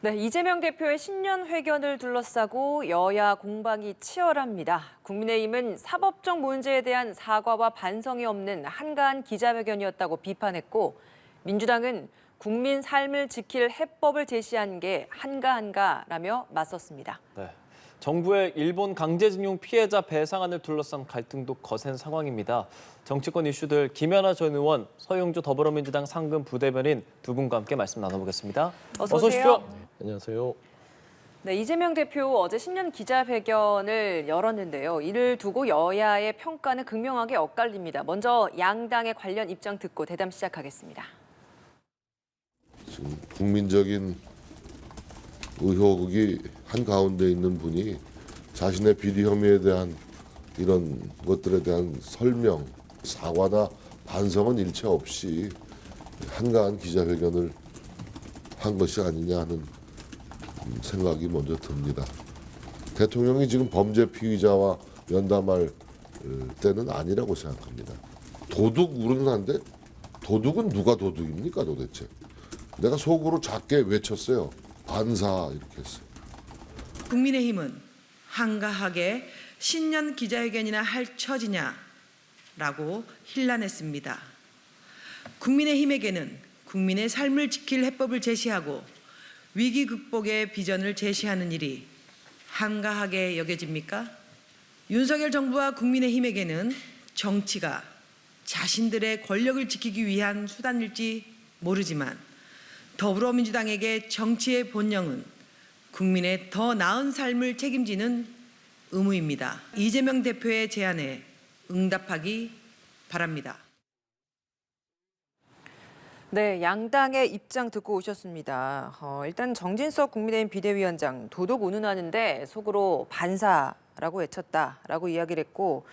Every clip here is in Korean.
네, 이재명 대표의 신년 회견을 둘러싸고 여야 공방이 치열합니다. 국민의힘은 사법적 문제에 대한 사과와 반성이 없는 한가한 기자회견이었다고 비판했고, 민주당은 국민 삶을 지킬 해법을 제시한 게 한가한가라며 맞섰습니다. 네. 정부의 일본 강제징용 피해자 배상안을 둘러싼 갈등도 거센 상황입니다. 정치권 이슈들 김연아 전 의원, 서영주 더불어민주당 상근 부대변인 두 분과 함께 말씀 나눠보겠습니다. 어서 오십시오. 안녕하세요. 네, 이재명 대표 어제 신년 기자회견을 열었는데요. 이를 두고 여야의 평가는 극명하게 엇갈립니다. 먼저 양당의 관련 입장 듣고 대담 시작하겠습니다. 지금 국민적인 의혹이 한가운데 있는 분이 자신의 비리 혐의에 대한 이런 것들에 대한 설명, 사과나 반성은 일체 없이 한가한 기자회견을 한 것이 아니냐 하는 생각이 먼저 듭니다. 대통령이 지금 범죄 피의자와 면담할 때는 아니라고 생각합니다. 도둑 우른한데 도둑은 누가 도둑입니까 도대체? 내가 속으로 작게 외쳤어요. 반사 이렇게 했어요. 국민의힘은 한가하게 신년 기자회견이나 할 처지냐라고 hir난했습니다. 국민의힘에게는 국민의 삶을 지킬 해법을 제시하고 위기 극복의 비전을 제시하는 일이 한가하게 여겨집니까? 윤석열 정부와 국민의힘에게는 정치가 자신들의 권력을 지키기 위한 수단일지 모르지만 더불어민주당에게 정치의 본령은 국민의 더 나은 삶을 책임지는 의무입니다. 이재명 대표의 제안에 응답하기 바랍니다. 네, 양당의 입장 듣고 오셨습니다. 일단 정진석 국민의힘 비대위원장 도둑 운운하는데 속으로 반사라고 외쳤다라고 이야기를 했고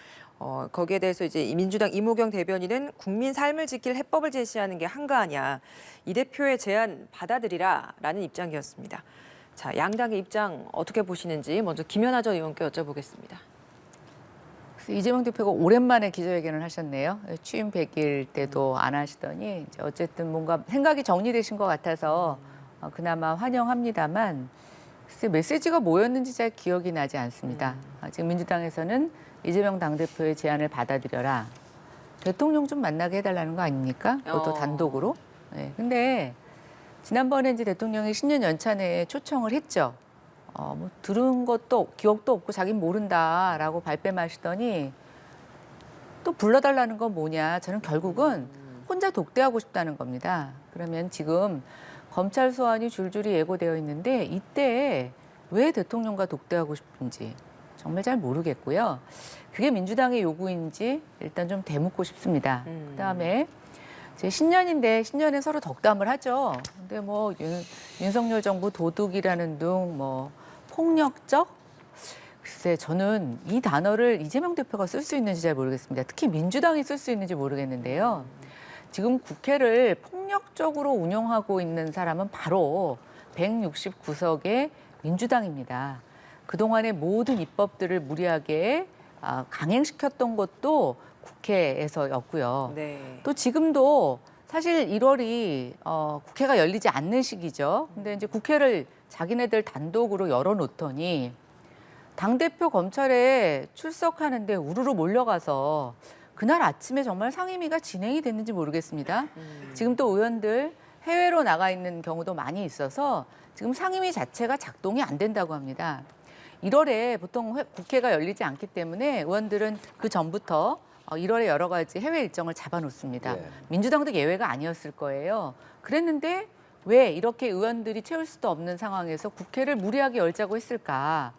거기에 대해서 이제 민주당 이무경 대변인은 국민 삶을 지킬 해법을 제시하는 게 한가하냐. 이 대표의 제안 받아들이라라는 입장이었습니다. 자, 양당의 입장 어떻게 보시는지 먼저 김연아 전 의원께 여쭤보겠습니다. 이재명 대표가 오랜만에 기자회견을 하셨네요. 취임 100일 때도 안 하시더니 이제 어쨌든 뭔가 생각이 정리되신 것 같아서 그나마 환영합니다만 글쎄 메시지가 뭐였는지 잘 기억이 나지 않습니다. 지금 민주당에서는 이재명 당대표의 제안을 받아들여라. 대통령 좀 만나게 해달라는 거 아닙니까? 그것도 단독으로. 네. 근데 지난번에 이제 대통령이 신년 연찬회에 초청을 했죠. 뭐 들은 것도 기억도 없고 자긴 모른다라고 발뺌하시더니 또 불러달라는 건 뭐냐. 저는 결국은 혼자 독대하고 싶다는 겁니다. 그러면 지금 검찰 소환이 줄줄이 예고되어 있는데 이때 왜 대통령과 독대하고 싶은지 정말 잘 모르겠고요. 그게 민주당의 요구인지 일단 좀 되묻고 싶습니다. 그다음에 이제 신년인데 신년에 서로 덕담을 하죠. 근데 뭐 윤석열 정부 도둑이라는 둥 뭐 폭력적? 글쎄 저는 이 단어를 이재명 대표가 쓸 수 있는지 잘 모르겠습니다. 특히 민주당이 쓸 수 있는지 모르겠는데요. 지금 국회를 폭력적으로 운영하고 있는 사람은 바로 169석의 민주당입니다. 그동안의 모든 입법들을 무리하게 강행시켰던 것도 국회에서였고요. 네. 또 지금도 사실 1월이 국회가 열리지 않는 시기죠. 근데 이제 국회를 자기네들 단독으로 열어놓더니 당대표 검찰에 출석하는데 우르르 몰려가서 그날 아침에 정말 상임위가 진행이 됐는지 모르겠습니다. 지금 또 의원들 해외로 나가 있는 경우도 많이 있어서 지금 상임위 자체가 작동이 안 된다고 합니다. 1월에 보통 국회가 열리지 않기 때문에 의원들은 그 전부터 1월에 여러 가지 해외 일정을 잡아놓습니다. 민주당도 예외가 아니었을 거예요. 그랬는데 왜 이렇게 의원들이 채울 수도 없는 상황에서 국회를 무리하게 열자고 했을까?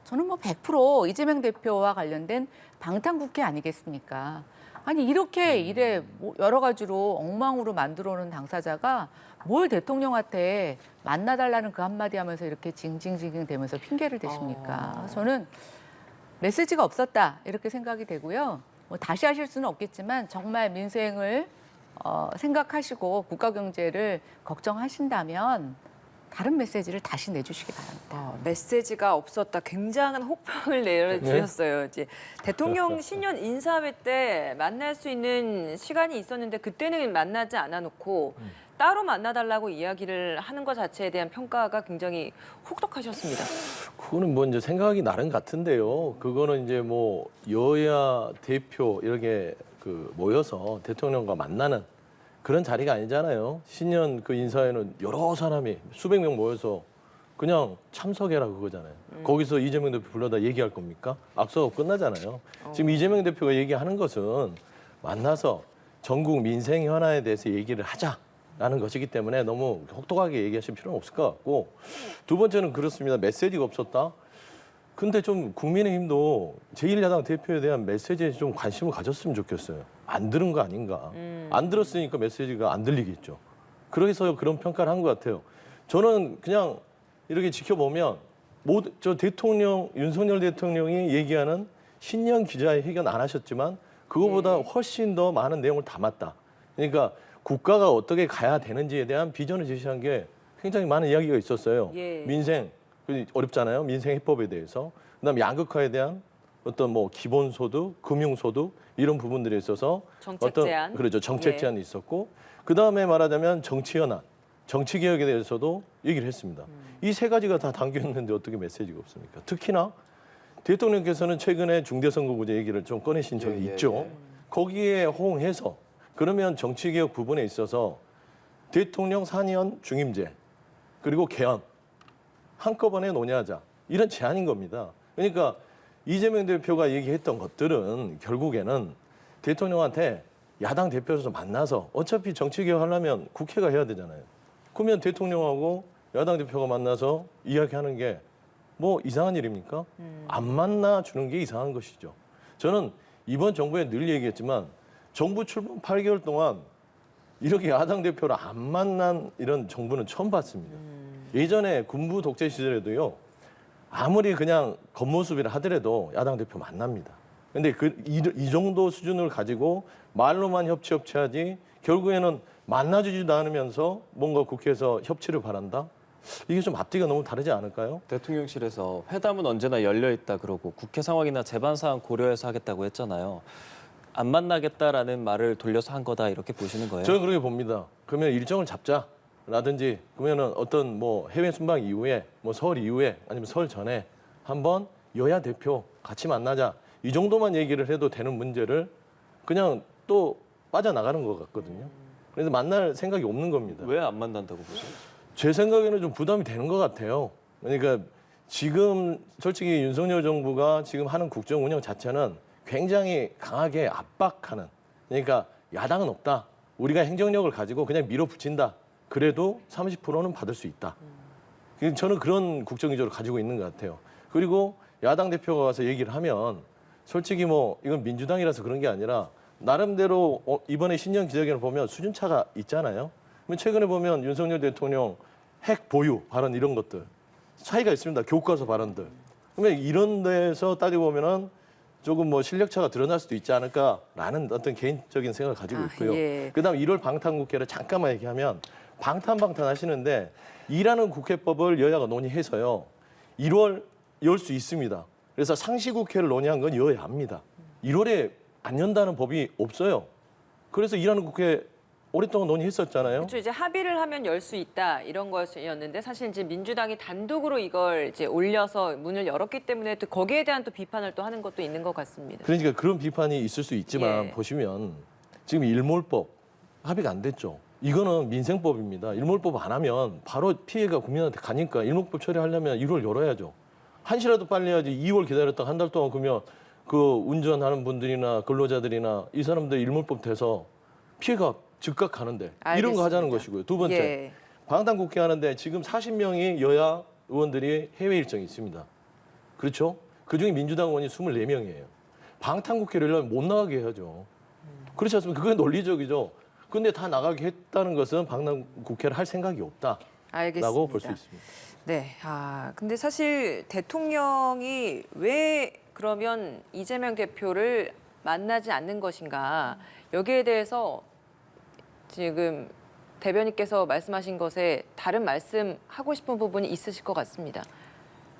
저는 뭐 100% 이재명 대표와 관련된 방탄국회 아니겠습니까? 아니 이렇게 일에 여러 가지로 엉망으로 만들어 놓은 당사자가 뭘 대통령한테 만나달라는 그 한마디 하면서 이렇게 징징징징 대면서 핑계를 대십니까? 저는 메시지가 없었다 이렇게 생각이 되고요. 뭐 다시 하실 수는 없겠지만 정말 민생을 생각하시고 국가 경제를 걱정하신다면 다른 메시지를 다시 내주시기 바랍니다. 메시지가 없었다. 굉장한 혹평을 내주셨어요. 이제 대통령 신년 인사회 때 만날 수 있는 시간이 있었는데 그때는 만나지 않아 놓고 따로 만나달라고 이야기를 하는 것 자체에 대한 평가가 굉장히 혹독하셨습니다. 그거는 뭐 이제 생각이 나름 같은데요. 그거는 이제 뭐 여야 대표 이렇게 그 모여서 대통령과 만나는 그런 자리가 아니잖아요. 신년 그 인사에는 여러 사람이 수백 명 모여서 그냥 참석해라 그거잖아요. 거기서 이재명 대표 불러다 얘기할 겁니까? 악수하고 끝나잖아요. 지금 이재명 대표가 얘기하는 것은 만나서 전국 민생 현안에 대해서 얘기를 하자라는 것이기 때문에 너무 혹독하게 얘기하실 필요는 없을 것 같고, 두 번째는 그렇습니다. 메시지가 없었다. 근데 좀 국민의힘도 제1야당 대표에 대한 메시지에 좀 관심을 가졌으면 좋겠어요. 안 들은 거 아닌가. 안 들었으니까 메시지가 안 들리겠죠. 그래서 그런 평가를 한 것 같아요. 저는 그냥 이렇게 지켜보면 저 대통령, 윤석열 대통령이 얘기하는 신년 기자회견 안 하셨지만 그거보다 훨씬 더 많은 내용을 담았다. 그러니까 국가가 어떻게 가야 되는지에 대한 비전을 제시한 게 굉장히 많은 이야기가 있었어요. 예. 민생, 어렵잖아요. 민생 해법에 대해서. 그다음에 양극화에 대한 어떤 뭐 기본소득, 금융소득 이런 부분들에 있어서 정책 제안. 그렇죠. 정책 예. 제안이 있었고, 그다음에 말하자면 정치 현안, 정치 개혁에 대해서도 얘기를 했습니다. 이 세 가지가 다 담겨 있는데 어떻게 메시지가 없습니까? 특히나 대통령께서는 최근에 중대선거구제 얘기를 좀 꺼내신 적이 있죠. 거기에 호응해서 그러면 정치 개혁 부분에 있어서 대통령 4년 중임제 그리고 개헌 한꺼번에 논의하자 이런 제안인 겁니다. 그러니까 이재명 대표가 얘기했던 것들은 결국에는 대통령한테 야당 대표로서 만나서 어차피 정치 개혁하려면 국회가 해야 되잖아요. 그러면 대통령하고 야당 대표가 만나서 이야기하는 게 뭐 이상한 일입니까? 안 만나 주는 게 이상한 것이죠. 저는 이번 정부에 늘 얘기했지만 정부 출범 8개월 동안 이렇게 야당 대표를 안 만난 이런 정부는 처음 봤습니다. 예전에 군부 독재 시절에도요. 아무리 그냥 겉모습이라 하더라도 야당 대표 만납니다. 근데 이 정도 수준을 가지고 말로만 협치하지 결국에는 만나주지도 않으면서 뭔가 국회에서 협치를 바란다? 이게 좀 앞뒤가 너무 다르지 않을까요? 대통령실에서 회담은 언제나 열려 있다 그러고 국회 상황이나 재반 사항 고려해서 하겠다고 했잖아요. 안 만나겠다라는 말을 돌려서 한 거다 이렇게 보시는 거예요? 저는 그렇게 봅니다. 그러면 일정을 잡자라든지 그러면은 어떤 뭐 해외 순방 이후에 뭐 설 이후에 아니면 설 전에 한번 여야 대표 같이 만나자 이 정도만 얘기를 해도 되는 문제를 그냥 또 빠져나가는 것 같거든요. 그래서 만날 생각이 없는 겁니다. 왜 안 만난다고 보세요? 제 생각에는 좀 부담이 되는 것 같아요. 그러니까 지금 솔직히 윤석열 정부가 지금 하는 국정 운영 자체는 굉장히 강하게 압박하는, 그러니까 야당은 없다. 우리가 행정력을 가지고 그냥 밀어붙인다. 그래도 30%는 받을 수 있다. 저는 그런 국정 기조를 가지고 있는 것 같아요. 그리고 야당 대표가 와서 얘기를 하면 솔직히 뭐 이건 민주당이라서 그런 게 아니라 나름대로 이번에 신년 기자회견을 보면 수준차가 있잖아요. 최근에 보면 윤석열 대통령 핵 보유 발언 이런 것들 차이가 있습니다. 교과서 발언들. 그러면 이런 데서 따지고 보면은 조금 뭐 실력차가 드러날 수도 있지 않을까라는 어떤 개인적인 생각을 가지고 있고요. 예. 그다음 1월 방탄국회를 잠깐만 얘기하면 방탄 하시는데 일하는 국회법을 여야가 논의해서요. 1월 열 수 있습니다. 그래서 상시국회를 논의한 건 여야입니다. 1월에 안 연다는 법이 없어요. 그래서 일하는 국회 오랫동안 논의했었잖아요. 그렇죠. 이제 합의를 하면 열 수 있다 이런 거였는데 사실 이제 민주당이 단독으로 이걸 이제 올려서 문을 열었기 때문에 또 거기에 대한 또 비판을 또 하는 것도 있는 것 같습니다. 그러니까 그런 비판이 있을 수 있지만 예. 보시면 지금 일몰법 합의가 안 됐죠. 이거는 민생법입니다. 일몰법 안 하면 바로 피해가 국민한테 가니까 일몰법 처리하려면 1월 열어야죠. 한시라도 빨리 해야지 2월 기다렸다가 한 달 동안 그러면 그 운전하는 분들이나 근로자들이나 이 사람들 일몰법 돼서 피해가 즉각하는데 이런 거 하자는 알겠습니다. 것이고요. 두 번째, 예. 방탄국회 하는데 지금 40명이 여야 의원들이 해외 일정이 있습니다. 그렇죠? 그중에 민주당 의원이 24명이에요. 방탄국회를 하려면 못 나가게 해야죠. 그렇지 않습니까? 그게 논리적이죠. 근데 다 나가게 했다는 것은 방탄국회를 할 생각이 없다라고 알겠습니다. 볼 수 있습니다. 네. 근데 사실 대통령이 왜 그러면 이재명 대표를 만나지 않는 것인가 여기에 대해서 지금 대변인께서 말씀하신 것에 다른 말씀하고 싶은 부분이 있으실 것 같습니다.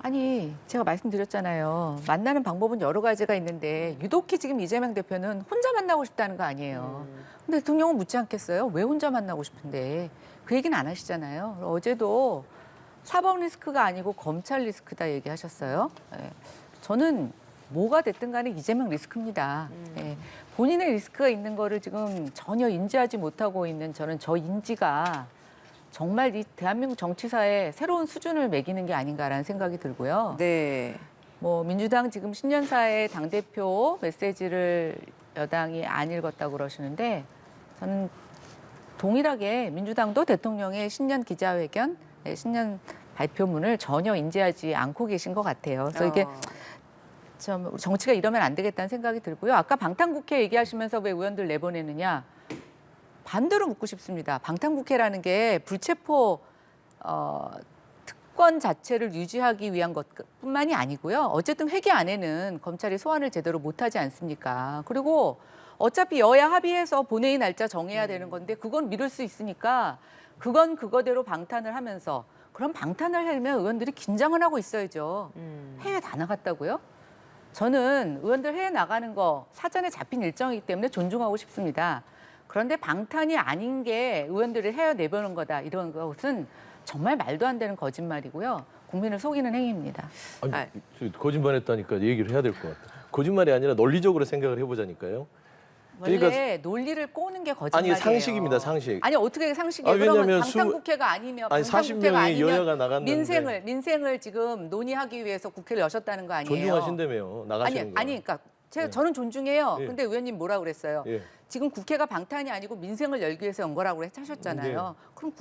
아니, 제가 말씀드렸잖아요. 만나는 방법은 여러 가지가 있는데 유독히 지금 이재명 대표는 혼자 만나고 싶다는 거 아니에요. 근데 대통령은 묻지 않겠어요? 왜 혼자 만나고 싶은데? 그 얘기는 안 하시잖아요. 어제도 사법 리스크가 아니고 검찰 리스크다 얘기하셨어요. 예. 저는 뭐가 됐든 간에 이재명 리스크입니다. 예. 본인의 리스크가 있는 거를 지금 전혀 인지하지 못하고 있는 저는 저 인지가 정말 이 대한민국 정치사에 새로운 수준을 매기는 게 아닌가라는 생각이 들고요. 네. 뭐 민주당 지금 신년사의 당대표 메시지를 여당이 안 읽었다고 그러시는데 저는 동일하게 민주당도 대통령의 신년 기자회견, 신년 발표문을 전혀 인지하지 않고 계신 것 같아요. 그래서 이게 좀 정치가 이러면 안 되겠다는 생각이 들고요. 아까 방탄국회 얘기하시면서 왜 의원들 내보내느냐. 반대로 묻고 싶습니다. 방탄국회라는 게 불체포 특권 자체를 유지하기 위한 것뿐만이 아니고요. 어쨌든 회기 안에는 검찰이 소환을 제대로 못하지 않습니까? 그리고 어차피 여야 합의해서 본회의 날짜 정해야 되는 건데 그건 미룰 수 있으니까 그건 그거대로 방탄을 하면서 그럼 방탄을 하려면 의원들이 긴장을 하고 있어야죠. 해외 다 나갔다고요? 저는 의원들 해외 나가는 거 사전에 잡힌 일정이기 때문에 존중하고 싶습니다. 그런데 방탄이 아닌 게 의원들을 해외 내보는 거다. 이런 것은 정말 말도 안 되는 거짓말이고요. 국민을 속이는 행위입니다. 아니, 거짓말했다니까 얘기를 해야 될 것 같아요. 거짓말이 아니라 논리적으로 생각을 해보자니까요. 원래 그러니까 논리를 꼬는 게 거짓말이에요. 아니 상식입니다, 상식. 아니 어떻게 상식이에요? 왜냐면 그러면 방탄국회가 아니면 아니, 방탄국회가 40명이 아니면 여야가 나갔는데 민생을 지금 논의하기 위해서 국회를 여셨다는 거 아니에요? 존중하신다며요. 나가시는 거. 그러니까 예. 저는 존중해요. 예. 근데 의원님 뭐라 그랬어요? 예. 지금 국회가 방탄이 아니고 민생을 열기 위해서 연 거라고 하셨잖아요. 그럼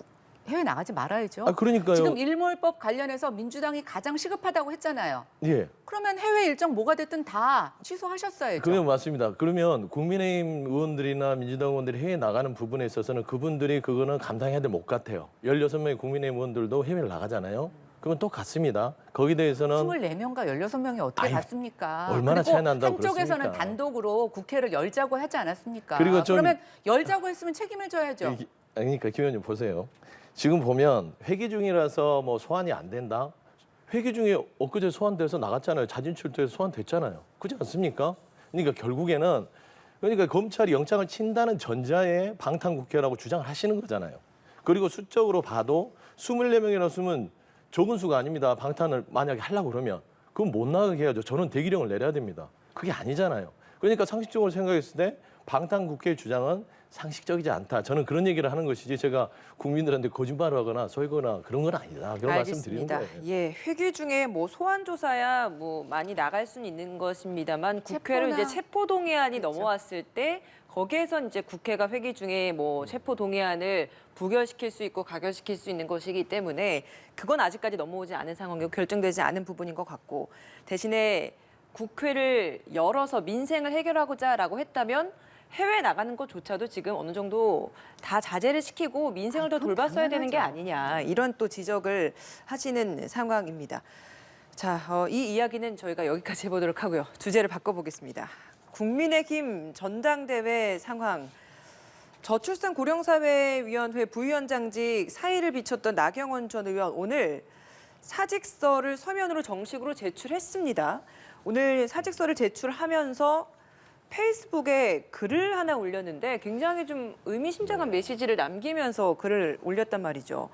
해외 나가지 말아야죠. 아 그러니까요. 지금 일몰법 관련해서 민주당이 가장 시급하다고 했잖아요. 예. 그러면 해외 일정 뭐가 됐든 다 취소하셨어야죠. 그러면 맞습니다. 그러면 국민의힘 의원들이나 민주당 의원들이 해외 나가는 부분에 있어서는 그분들이 그거는 감당해야 될 못 같아요. 16명의 국민의힘 의원들도 해외를 나가잖아요. 그러면 또 갔습니다. 거기에 대해서는 24명과 16명이 어떻게 아니, 갔습니까? 얼마나 그리고 차이 난다고 한쪽에서는 그렇습니까? 단독으로 국회를 열자고 하지 않았습니까? 그리고 좀- 그러면 열자고 했으면 책임을 져야죠. 그러니까 김 의원님 보세요. 지금 보면 회기 중이라서 뭐 소환이 안 된다. 회기 중에 엊그제 소환돼서 나갔잖아요. 자진 출두해서 소환됐잖아요. 그렇지 않습니까? 그러니까 결국에는 검찰이 영장을 친다는 전자에 방탄국회라고 주장을 하시는 거잖아요. 그리고 수적으로 봐도 24명이라고 쓰면 적은 수가 아닙니다. 방탄을 만약에 하려고 그러면 그건 못 나가게 해야죠. 저는 대기령을 내려야 됩니다. 그게 아니잖아요. 그러니까 상식적으로 생각했을 때 방탄국회의 주장은 상식적이지 않다. 저는 그런 얘기를 하는 것이지 제가 국민들한테 거짓말을 하거나 속이거나 그런 건 아니다. 그런 말씀드리는 알겠습니다. 거예요. 예, 회기 중에 뭐 소환 조사야 뭐 많이 나갈 수는 있는 것입니다만 국회로 이제 체포 동의안이 그렇죠. 넘어왔을 때 거기에서 이제 국회가 회기 중에 뭐 체포 동의안을 부결시킬 수 있고 가결시킬 수 있는 것이기 때문에 그건 아직까지 넘어오지 않은 상황이고 결정되지 않은 부분인 것 같고 대신에 국회를 열어서 민생을 해결하고자라고 했다면 해외 나가는 것조차도 지금 어느 정도 다 자제를 시키고 민생을 더 그럼 돌봤어야 되는 게 당연하죠. 아니냐 이런 또 지적을 하시는 상황입니다. 자, 이 이야기는 저희가 여기까지 해보도록 하고요. 주제를 바꿔보겠습니다. 국민의힘 전당대회 상황. 저출산 고령사회위원회 부위원장직 사의를 비췄던 나경원 전 의원 오늘 사직서를 서면으로 정식으로 제출했습니다. 오늘 사직서를 제출하면서 페이스북에 글을 하나 올렸는데 굉장히 좀 의미심장한 메시지를 남기면서 글을 올렸단 말이죠.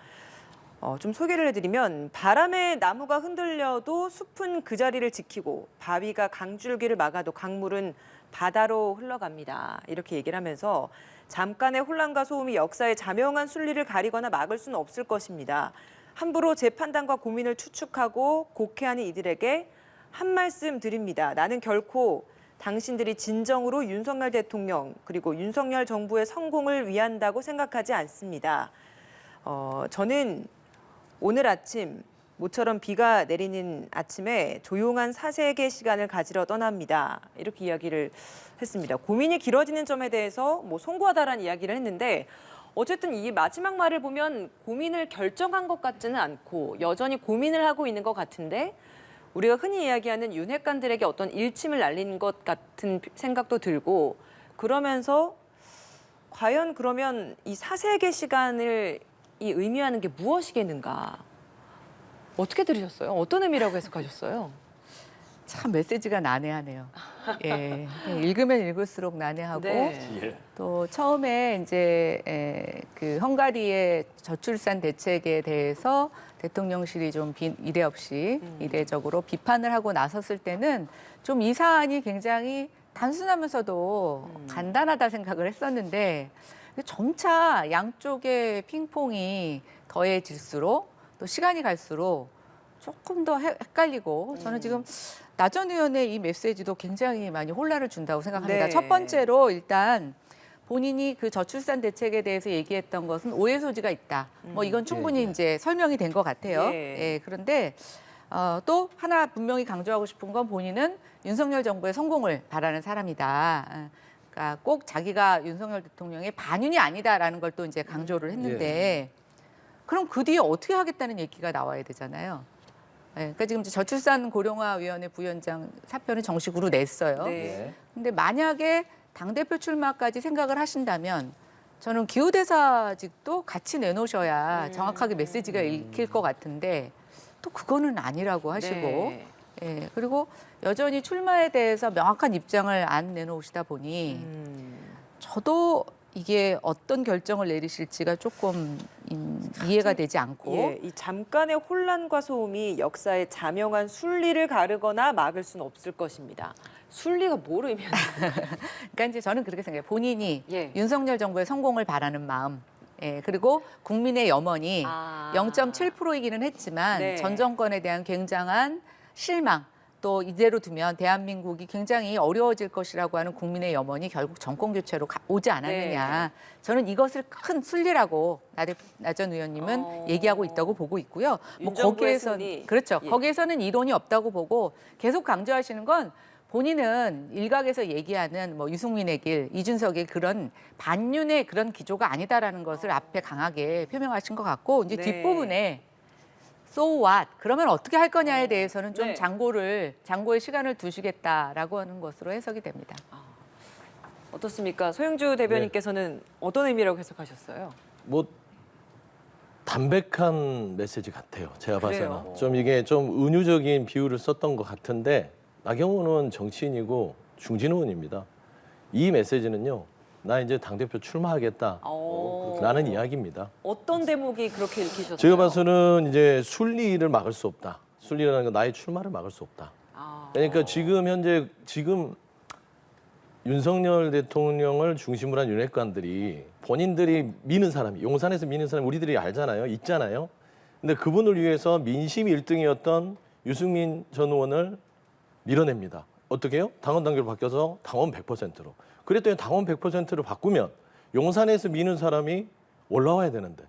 좀 소개를 해드리면 바람에 나무가 흔들려도 숲은 그 자리를 지키고 바위가 강줄기를 막아도 강물은 바다로 흘러갑니다. 이렇게 얘기를 하면서 잠깐의 혼란과 소음이 역사의 자명한 순리를 가리거나 막을 수는 없을 것입니다. 함부로 제 판단과 고민을 추측하고 곡해하는 이들에게 한 말씀 드립니다. 나는 결코 당신들이 진정으로 윤석열 대통령 그리고 윤석열 정부의 성공을 위한다고 생각하지 않습니다. 저는 오늘 아침 모처럼 비가 내리는 아침에 조용한 사색의 시간을 가지러 떠납니다. 이렇게 이야기를 했습니다. 고민이 길어지는 점에 대해서 뭐 송구하다라는 이야기를 했는데 어쨌든 이 마지막 말을 보면 고민을 결정한 것 같지는 않고 여전히 고민을 하고 있는 것 같은데 우리가 흔히 이야기하는 윤핵관들에게 어떤 일침을 날린 것 같은 생각도 들고 그러면서 과연 그러면 이 사색의 시간을 이 의미하는 게 무엇이겠는가? 어떻게 들으셨어요? 어떤 의미라고 해석하셨어요? 참 메시지가 난해하네요. 예, 읽으면 읽을수록 난해하고 네. 또 처음에 이제 그 헝가리의 저출산 대책에 대해서 대통령실이 좀 이례 없이 이례적으로 비판을 하고 나섰을 때는 좀 이 사안이 굉장히 단순하면서도 간단하다 생각을 했었는데 점차 양쪽의 핑퐁이 더해질수록 또 시간이 갈수록 조금 더 헷갈리고 저는 지금 나 전 의원의 이 메시지도 굉장히 많이 혼란을 준다고 생각합니다. 네. 첫 번째로 일단 본인이 그 저출산 대책에 대해서 얘기했던 것은 오해 소지가 있다. 뭐 이건 충분히 이제 설명이 된 것 같아요. 예. 예, 그런데 또 하나 분명히 강조하고 싶은 건 본인은 윤석열 정부의 성공을 바라는 사람이다. 그러니까 꼭 자기가 윤석열 대통령의 반윤이 아니다라는 걸 또 이제 강조를 했는데 그럼 그 뒤에 어떻게 하겠다는 얘기가 나와야 되잖아요. 네, 그러니까 지금 이제 저출산 고령화위원회 부위원장 사표는 정식으로 냈어요. 네. 근데 만약에 당대표 출마까지 생각을 하신다면 저는 기후대사직도 같이 내놓으셔야 정확하게 메시지가 읽힐 것 같은데 또 그거는 아니라고 하시고 네. 예, 그리고 여전히 출마에 대해서 명확한 입장을 안 내놓으시다 보니 저도 이게 어떤 결정을 내리실지가 조금 이해가 되지 않고 예, 이 잠깐의 혼란과 소음이 역사의 자명한 순리를 가르거나 막을 수는 없을 것입니다. 순리가 뭘 의미하는 그러니까 이제 저는 그렇게 생각해요. 본인이 예. 윤석열 정부의 성공을 바라는 마음, 예, 그리고 국민의 염원이 0.7%이기는 했지만 네. 전 정권에 대한 굉장한 실망, 또 이대로 두면 대한민국이 굉장히 어려워질 것이라고 하는 국민의 염원이 결국 정권 교체로 오지 않았느냐. 저는 이것을 큰 순리라고 나 전 의원님은 얘기하고 있다고 보고 있고요. 뭐 윤 정부의 거기에서는 승리. 그렇죠. 예. 거기에서는 이론이 없다고 보고 계속 강조하시는 건 본인은 일각에서 얘기하는 뭐 유승민의 길, 이준석의 그런 반윤의 그런 기조가 아니다라는 것을 앞에 강하게 표명하신 것 같고 이제 네. 뒷부분에 So what? 그러면 어떻게 할 거냐에 대해서는 좀 네. 장고의 시간을 두시겠다라고 하는 것으로 해석이 됩니다. 어떻습니까? 소영주 대변인께서는 어떤 의미라고 해석하셨어요? 뭐 담백한 메시지 같아요. 제가 그래요? 봐서는 좀 이게 좀 은유적인 비유를 썼던 것 같은데 나경원 의원 정치인이고 중진 의원입니다. 이 메시지는요. 나 이제 당대표 출마하겠다. 라는 이야기입니다. 어떤 대목이 그렇게 읽히셨어요? 제가 봐서는 이제 순리를 막을 수 없다. 순리라는 건 나의 출마를 막을 수 없다. 그러니까 지금 현재 윤석열 대통령을 중심으로 한 윤핵관들이 본인들이 미는 사람이 용산에서 미는 사람 우리들이 알잖아요. 있잖아요. 근데 그분을 위해서 민심 1등이었던 유승민 전 의원을 밀어냅니다. 어떻게 해요? 당원 단계로 바뀌어서 당원 100%로. 그랬더니 당원 100%로 바꾸면 용산에서 미는 사람이 올라와야 되는데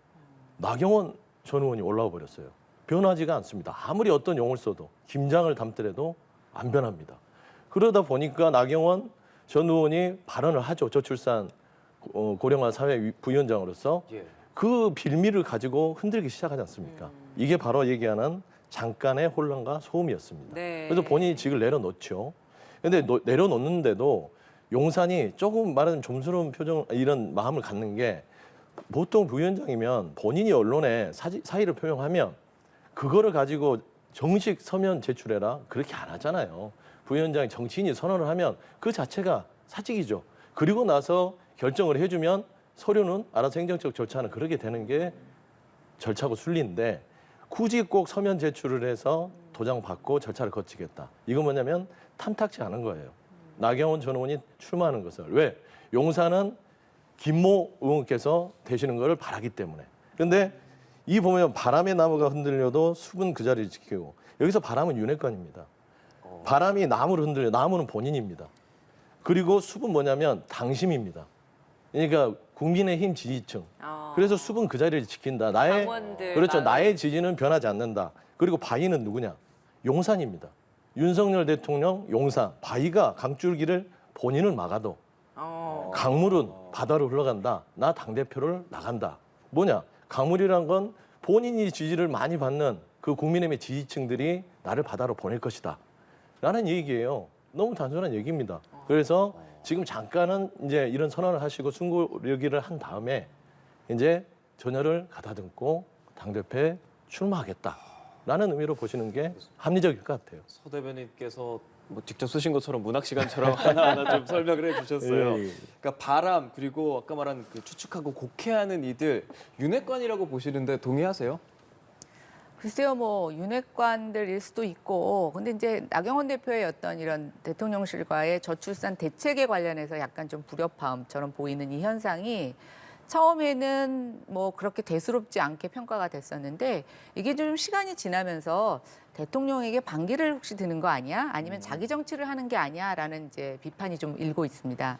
나경원 전 의원이 올라와 버렸어요. 변하지가 않습니다. 아무리 어떤 용을 써도 김장을 담더라도 안 변합니다. 그러다 보니까 나경원 전 의원이 발언을 하죠. 저출산 고령화 사회 부위원장으로서 그 빌미를 가지고 흔들기 시작하지 않습니까? 이게 바로 얘기하는 잠깐의 혼란과 소음이었습니다. 네. 그래서 본인이 직을 내려놓죠. 근데 내려놓는데도 용산이 조금 말하자면 좀스러운 표정 이런 마음을 갖는 게 보통 부위원장이면 본인이 언론에 사의를 표명하면 그거를 가지고 정식 서면 제출해라 그렇게 안 하잖아요. 부위원장이 정치인이 선언을 하면 그 자체가 사직이죠. 그리고 나서 결정을 해주면 서류는 알아서 행정적 절차는 그렇게 되는 게 절차고 순리인데 굳이 꼭 서면 제출을 해서 도장 받고 절차를 거치겠다. 이건 뭐냐면 탐탁지 않은 거예요. 나경원 전 의원이 출마하는 것을. 왜? 용산은 김모 의원께서 되시는 것을 바라기 때문에. 그런데 이 보면 바람의 나무가 흔들려도 숲은 그 자리를 지키고 여기서 바람은 윤핵관입니다. 바람이 나무를 흔들려 나무는 본인입니다. 그리고 숲은 뭐냐면 당심입니다. 그러니까 국민의힘 지지층. 그래서 숲은 그 자리를 지킨다. 나의 당원들 그렇죠. 마음에. 나의 지지는 변하지 않는다. 그리고 바위는 누구냐? 용산입니다. 윤석열 대통령 용산 바위가 강줄기를 본인은 막아도 강물은 바다로 흘러간다. 나 당대표를 나간다. 뭐냐? 강물이란 건 본인이 지지를 많이 받는 그 국민의힘의 지지층들이 나를 바다로 보낼 것이다. 라는 얘기예요. 너무 단순한 얘기입니다. 그래서 지금 잠깐은 이제 이런 선언을 하시고 숨고르기를 한 다음에 이제 전열을 가다듬고 당대표에 출마하겠다. 라는 의미로 보시는 게 합리적일 것 같아요. 서 대변인께서 뭐 직접 쓰신 것처럼 문학 시간처럼 하나하나 좀 설명을 해주셨어요. 예, 예. 그러니까 바람 그리고 아까 말한 그 추측하고 곡해하는 이들 윤회관이라고 보시는데 동의하세요? 글쎄요, 뭐 윤회관들일 수도 있고, 근데 이제 나경원 대표의 어떤 이런 대통령실과의 저출산 대책에 관련해서 약간 좀 불협화음처럼 보이는 이 현상이 처음에는 뭐 그렇게 대수롭지 않게 평가가 됐었는데 이게 좀 시간이 지나면서 대통령에게 반기를 혹시 드는 거 아니야? 아니면 자기 정치를 하는 게 아니야라는 이제 비판이 좀 일고 있습니다.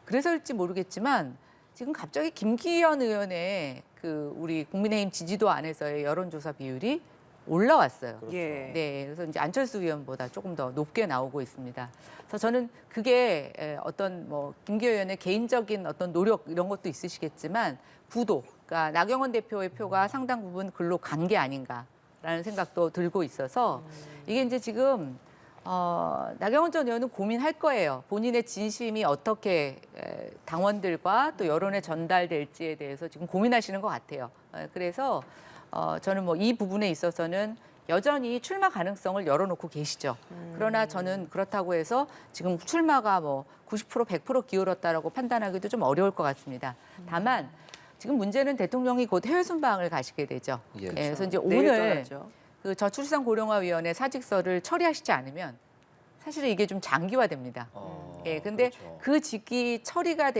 그래서일지 모르겠지만 지금 갑자기 김기현 의원의 그 우리 국민의힘 지지도 안에서의 여론조사 비율이 올라왔어요. 예. 네, 그래서 이제 안철수 의원보다 조금 더 높게 나오고 있습니다. 그래서 저는 그게 어떤 뭐 김기현 의원의 개인적인 어떤 노력 이런 것도 있으시겠지만 구도, 그러니까 나경원 대표의 표가 상당 부분 글로 간 게 아닌가라는 생각도 들고 있어서 이게 이제 지금 나경원 전 의원은 고민할 거예요. 본인의 진심이 어떻게 당원들과 또 여론에 전달될지에 대해서 지금 고민하시는 것 같아요. 그래서 저는 뭐 이 부분에 있어서는 여전히 출마 가능성을 열어놓고 계시죠. 그러나 저는 그렇다고 해서 지금 출마가 뭐 90% 100% 기울었다라고 판단하기도 좀 어려울 것 같습니다. 다만 지금 문제는 대통령이 곧 해외 순방을 가시게 되죠. 예. 그래서 이제 내일 오늘 떠나죠. 그 저출산 고령화위원회 사직서를 처리하시지 않으면 사실 이게 좀 장기화됩니다. 예, 근데 그렇죠. 그 직기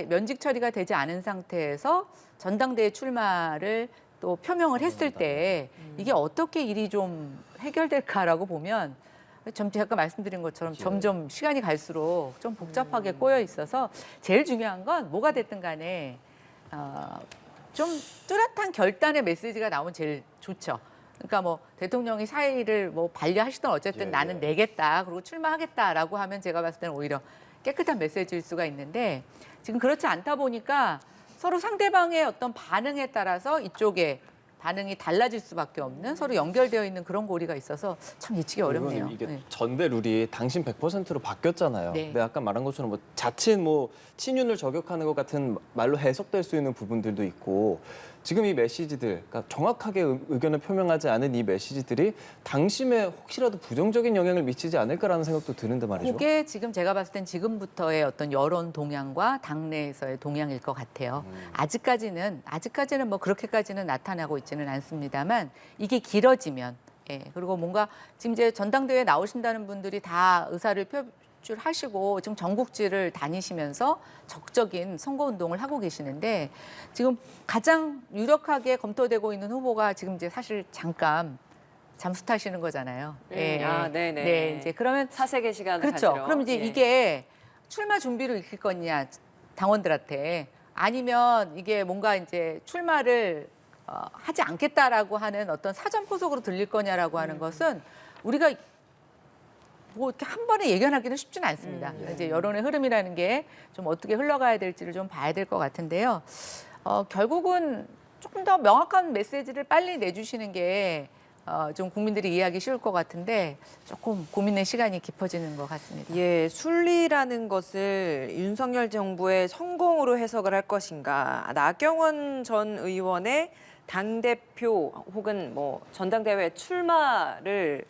면직 처리가 되지 않은 상태에서 전당대회 출마를 또 표명을 했을 때 이게 어떻게 일이 좀 해결될까라고 보면 제가 아까 말씀드린 것처럼 점점 시간이 갈수록 좀 복잡하게 꼬여 있어서 제일 중요한 건 뭐가 됐든 간에 좀 뚜렷한 결단의 메시지가 나오면 제일 좋죠. 그러니까 뭐 대통령이 사의를 뭐 반려하시던 어쨌든 예, 나는 예. 내겠다 그리고 출마하겠다라고 하면 제가 봤을 때는 오히려 깨끗한 메시지일 수가 있는데 지금 그렇지 않다 보니까 서로 상대방의 어떤 반응에 따라서 이쪽에 반응이 달라질 수밖에 없는 서로 연결되어 있는 그런 고리가 있어서 참 예측이 어렵네요. 의원님, 이게 네. 전대 룰이 당신 100%로 바뀌었잖아요. 네. 근데 아까 말한 것처럼 뭐 자칫 뭐 친윤을 저격하는 것 같은 말로 해석될 수 있는 부분들도 있고 지금 이 메시지들, 그러니까 정확하게 의견을 표명하지 않은 이 메시지들이 당심에 혹시라도 부정적인 영향을 미치지 않을까라는 생각도 드는데 말이죠. 그게 지금 제가 봤을 땐 지금부터의 어떤 여론 동향과 당내에서의 동향일 것 같아요. 아직까지는 뭐 그렇게까지는 나타나고 있지는 않습니다만 이게 길어지면 그리고 뭔가 지금 이제 전당대회에 나오신다는 분들이 다 의사를 표출하시고 지금 전국지를 다니시면서 적극적인 선거운동을 하고 계시는데 지금 가장 유력하게 검토되고 있는 후보가 지금 이제 사실 잠깐 잠수 타시는 거잖아요. 아, 네네. 네, 이제 그러면 사색의 시간을 그렇죠. 가지러. 그럼 이제 예. 이게 출마 준비를 익힐 거냐 당원들한테 아니면 이게 뭔가 이제 출마를 하지 않겠다라고 하는 어떤 사전 포석으로 들릴 거냐라고 하는 것은 우리가 뭐 이렇게 한 번에 예견하기는 쉽지는 않습니다. 이제 여론의 흐름이라는 게 좀 어떻게 흘러가야 될지를 좀 봐야 될 것 같은데요. 결국은 조금 더 명확한 메시지를 빨리 내주시는 게 좀 국민들이 이해하기 쉬울 것 같은데 조금 고민의 시간이 깊어지는 것 같습니다. 예, 순리라는 것을 윤석열 정부의 성공으로 해석을 할 것인가, 나경원 전 의원의 당대표 혹은 뭐 전당대회 출마를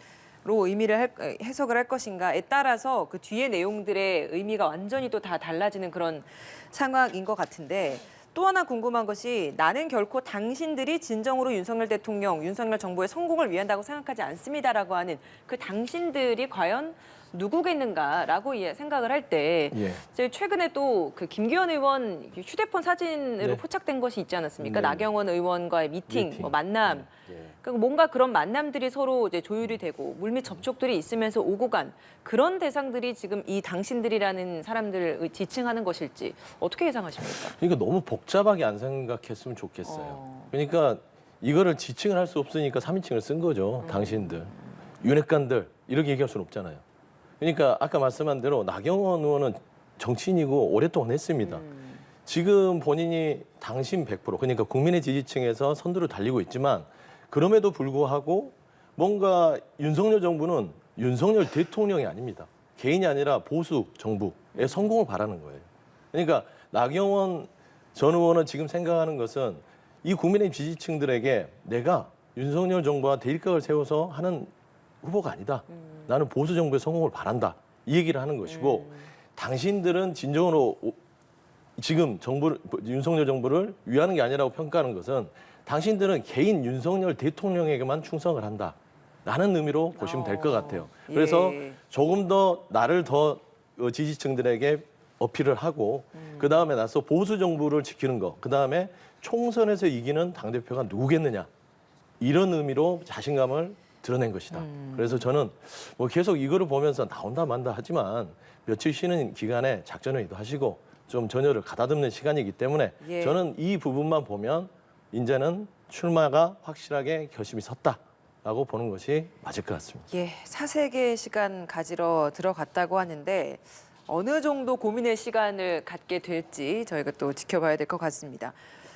로 해석을 할 것인가에 따라서 그 뒤에 내용들의 의미가 완전히 또 다 달라지는 그런 상황인 것 같은데 또 하나 궁금한 것이 나는 결코 당신들이 진정으로 윤석열 대통령, 윤석열 정부의 성공을 위한다고 생각하지 않습니다라고 하는 그 당신들이 과연 누구겠는가라고 생각을 할 때 예. 최근에 또 그 김기현 의원 휴대폰 사진으로 네. 포착된 것이 있지 않았습니까? 네. 나경원 의원과의 미팅. 뭐 만남. 예. 그러니까 뭔가 그런 만남들이 서로 이제 조율이 되고 물밑 접촉들이 있으면서 오고 간 그런 대상들이 지금 이 당신들이라는 사람들을 지칭하는 것일지 어떻게 예상하십니까? 그러니까 너무 복잡하게 안 생각했으면 좋겠어요. 그러니까 이거를 지칭을 할 수 없으니까 3인칭을 쓴 거죠. 당신들, 윤핵관들 이렇게 얘기할 수는 없잖아요. 그러니까 아까 말씀한 대로 나경원 의원은 정치인이고 오랫동안 했습니다. 지금 본인이 당신 100% 그러니까 국민의 지지층에서 선두를 달리고 있지만 그럼에도 불구하고 뭔가 윤석열 정부는 윤석열 대통령이 아닙니다. 개인이 아니라 보수 정부의 성공을 바라는 거예요. 그러니까 나경원 전 의원은 지금 생각하는 것은 이 국민의 지지층들에게 내가 윤석열 정부와 대립각을 세워서 하는 후보가 아니다. 나는 보수 정부의 성공을 바란다. 이 얘기를 하는 것이고 당신들은 진정으로 지금 윤석열 정부를 위하는 게 아니라고 평가하는 것은 당신들은 개인 윤석열 대통령에게만 충성을 한다. 라는 의미로 보시면 될 것 같아요. 그래서 예. 조금 더 나를 더 지지층들에게 어필을 하고 그다음에 나서 보수 정부를 지키는 거, 그다음에 총선에서 이기는 당대표가 누구겠느냐. 이런 의미로 자신감을 드러낸 것이다. 그래서 저는 뭐 계속 이거를 보면서 나온다 만다 하지만 며칠 쉬는 기간에 작전회의도 하시고 좀 전열을 가다듬는 시간이기 때문에 예. 저는 이 부분만 보면 이제는 출마가 확실하게 결심이 섰다라고 보는 것이 맞을 것 같습니다. 예, 사색의 시간 가지러 들어갔다고 하는데 어느 정도 고민의 시간을 갖게 될지 저희가 또 지켜봐야 될 것 같습니다.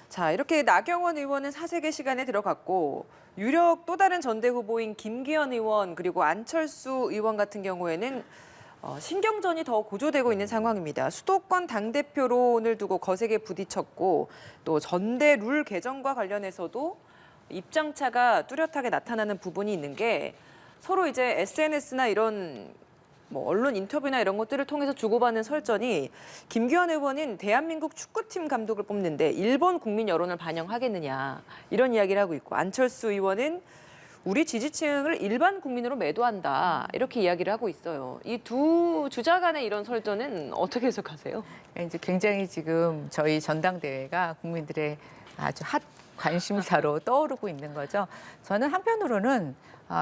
자, 이렇게 나경원 의원은 사색의 시간에 들어갔고 유력 또 다른 전대 후보인 김기현 의원 그리고 안철수 의원 같은 경우에는 신경전이 더 고조되고 있는 상황입니다. 수도권 당대표론을 두고 거세게 부딪혔고 또 전대 룰 개정과 관련해서도 입장차가 뚜렷하게 나타나는 부분이 있는 게 서로 이제 SNS나 이런 뭐 언론 인터뷰나 이런 것들을 통해서 주고받는 설전이 김기현 의원은 대한민국 축구팀 감독을 뽑는데 일본 국민 여론을 반영하겠느냐 이런 이야기를 하고 있고 안철수 의원은 우리 지지층을 일반 국민으로 매도한다 이렇게 이야기를 하고 있어요. 이 두 주자 간의 이런 설전은 어떻게 해석하세요? 이제 굉장히 지금 저희 전당대회가 국민들의 아주 핫 관심사로 떠오르고 있는 거죠. 저는 한편으로는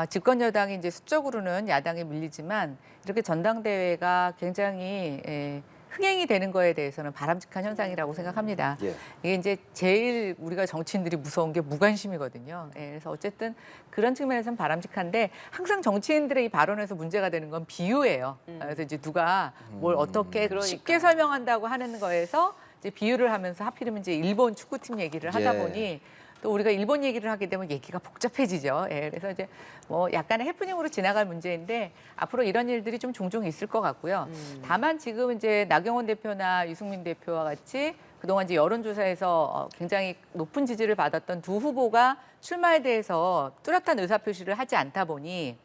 집권 여당이 이제 수적으로는 야당에 밀리지만 이렇게 전당대회가 굉장히 흥행이 되는 거에 대해서는 바람직한 현상이라고 생각합니다. 예. 이게 이제 제일 우리가 정치인들이 무서운 게 무관심이거든요. 그래서 어쨌든 그런 측면에서는 바람직한데 항상 정치인들의 이 발언에서 문제가 되는 건 비유예요. 그래서 이제 누가 뭘 어떻게 쉽게 설명한다고 하는 거에서 이제 비유를 하면서 하필이면 이제 일본 축구팀 얘기를 하다 예. 보니 또 우리가 일본 얘기를 하게 되면 얘기가 복잡해지죠. 그래서 이제 뭐 약간의 해프닝으로 지나갈 문제인데 앞으로 이런 일들이 좀 종종 있을 것 같고요. 다만 지금 이제 나경원 대표나 유승민 대표와 같이 그동안 이제 여론조사에서 굉장히 높은 지지를 받았던 두 후보가 출마에 대해서 뚜렷한 의사표시를 하지 않다 보니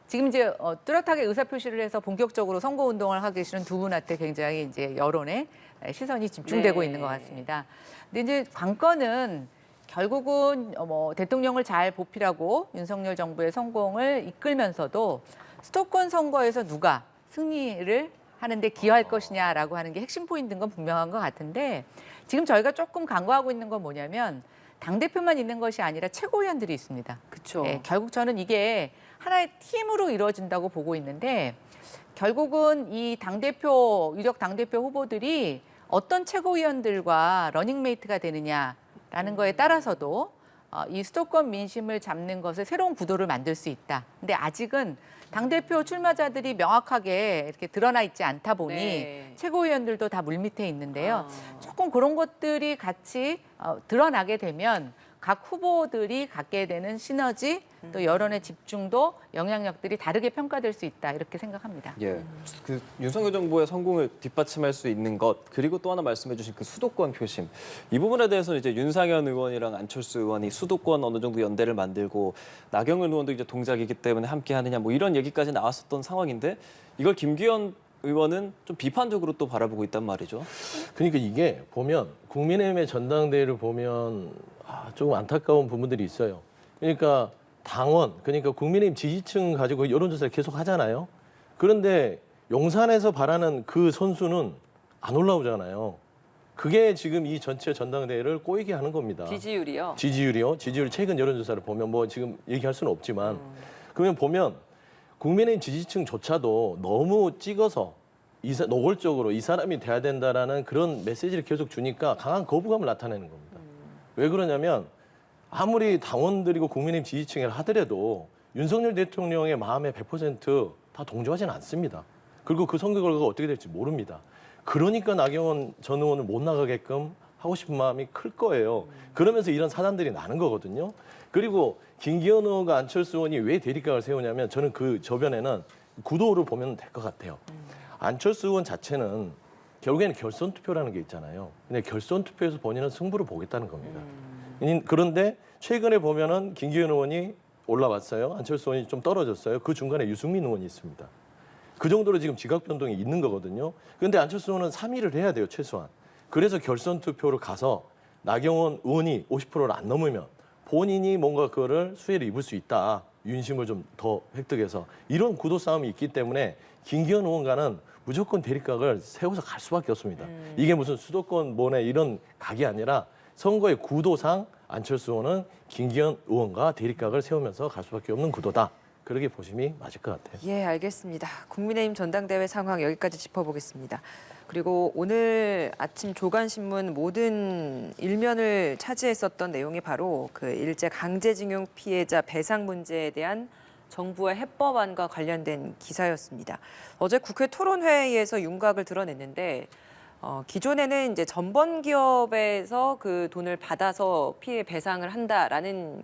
지금 이제 뚜렷하게 의사표시를 해서 본격적으로 선거운동을 하기 싫은 두 분한테 굉장히 이제 여론의 시선이 집중되고 네. 있는 것 같습니다. 근데 이제 관건은 결국은 뭐 대통령을 잘 보필하고 윤석열 정부의 성공을 이끌면서도 수도권 선거에서 누가 승리를 하는데 기여할 것이냐라고 하는 게 핵심 포인트인 건 분명한 것 같은데 지금 저희가 조금 간과하고 있는 건 뭐냐면 당대표만 있는 것이 아니라 최고위원들이 있습니다. 그렇죠. 결국 저는 이게 하나의 팀으로 이루어진다고 보고 있는데 결국은 이 당대표, 유력 당대표 후보들이 어떤 최고위원들과 러닝메이트가 되느냐라는 거에 따라서도 이 수도권 민심을 잡는 것에 새로운 구도를 만들 수 있다. 근데 아직은 당대표 출마자들이 명확하게 이렇게 드러나 있지 않다 보니 네. 최고위원들도 다 물밑에 있는데요. 조금 그런 것들이 같이 드러나게 되면 각 후보들이 갖게 되는 시너지 또 여론의 집중도 영향력들이 다르게 평가될 수 있다 이렇게 생각합니다. 예, 그 윤석열 정부의 성공을 뒷받침할 수 있는 것 그리고 또 하나 말씀해주신 그 수도권 표심 이 부분에 대해서는 이제 윤상현 의원이랑 안철수 의원이 수도권 어느 정도 연대를 만들고 나경원 의원도 이제 동작이기 때문에 함께하느냐 뭐 이런 얘기까지 나왔었던 상황인데 이걸 김기현 의원은 좀 비판적으로 또 바라보고 있단 말이죠. 그러니까 이게 보면 국민의힘의 전당대회를 보면 조금 안타까운 부분들이 있어요. 그러니까 당원, 그러니까 국민의힘 지지층 가지고 여론조사를 계속 하잖아요. 그런데 용산에서 바라는 그 선수는 안 올라오잖아요. 그게 지금 이 전체 전당대회를 꼬이게 하는 겁니다. 지지율이요? 지지율이요? 지지율 최근 여론조사를 보면 뭐 지금 얘기할 수는 없지만 그러면 보면 국민의힘 지지층조차도 너무 찍어서 노골적으로 이 사람이 돼야 된다라는 그런 메시지를 계속 주니까 강한 거부감을 나타내는 겁니다. 왜 그러냐면 아무리 당원들이고 국민의힘 지지층이라 하더라도 윤석열 대통령의 마음에 100% 동조하지는 않습니다. 그리고 그 선거 결과가 어떻게 될지 모릅니다. 그러니까 나경원 전 의원을 못 나가게끔 하고 싶은 마음이 클 거예요. 그러면서 이런 사단들이 나는 거거든요. 그리고 김기현 의원과 안철수 의원이 왜 대립각을 세우냐면 저는 그 저변에는 구도를 보면 될 것 같아요. 안철수 의원 자체는 결국에는 결선 투표라는 게 있잖아요. 근데 결선 투표에서 본인은 승부를 보겠다는 겁니다. 그런데 최근에 보면은 김기현 의원이 올라왔어요. 안철수 의원이 좀 떨어졌어요. 그 중간에 유승민 의원이 있습니다. 그 정도로 지금 지각 변동이 있는 거거든요. 그런데 안철수 의원은 3위를 해야 돼요, 최소한. 그래서 결선 투표로 가서 나경원 의원이 50%를 안 넘으면 본인이 뭔가 그거를 수혜를 입을 수 있다. 윤심을 좀 더 획득해서 이런 구도 싸움이 있기 때문에 김기현 의원과는 무조건 대립각을 세워서 갈 수밖에 없습니다. 이게 무슨 수도권 뭐네 이런 각이 아니라 선거의 구도상 안철수 의원은 김기현 의원과 대립각을 세우면서 갈 수밖에 없는 구도다. 그렇게 보심이 맞을 것 같아요. 예, 알겠습니다. 국민의힘 전당대회 상황 여기까지 짚어보겠습니다. 그리고 오늘 아침 조간신문 모든 일면을 차지했었던 내용이 바로 그 일제 강제징용 피해자 배상 문제에 대한 정부의 해법안과 관련된 기사였습니다. 어제 국회 토론회의에서 윤곽을 드러냈는데 기존에는 이제 전번 기업에서 그 돈을 받아서 피해 배상을 한다라는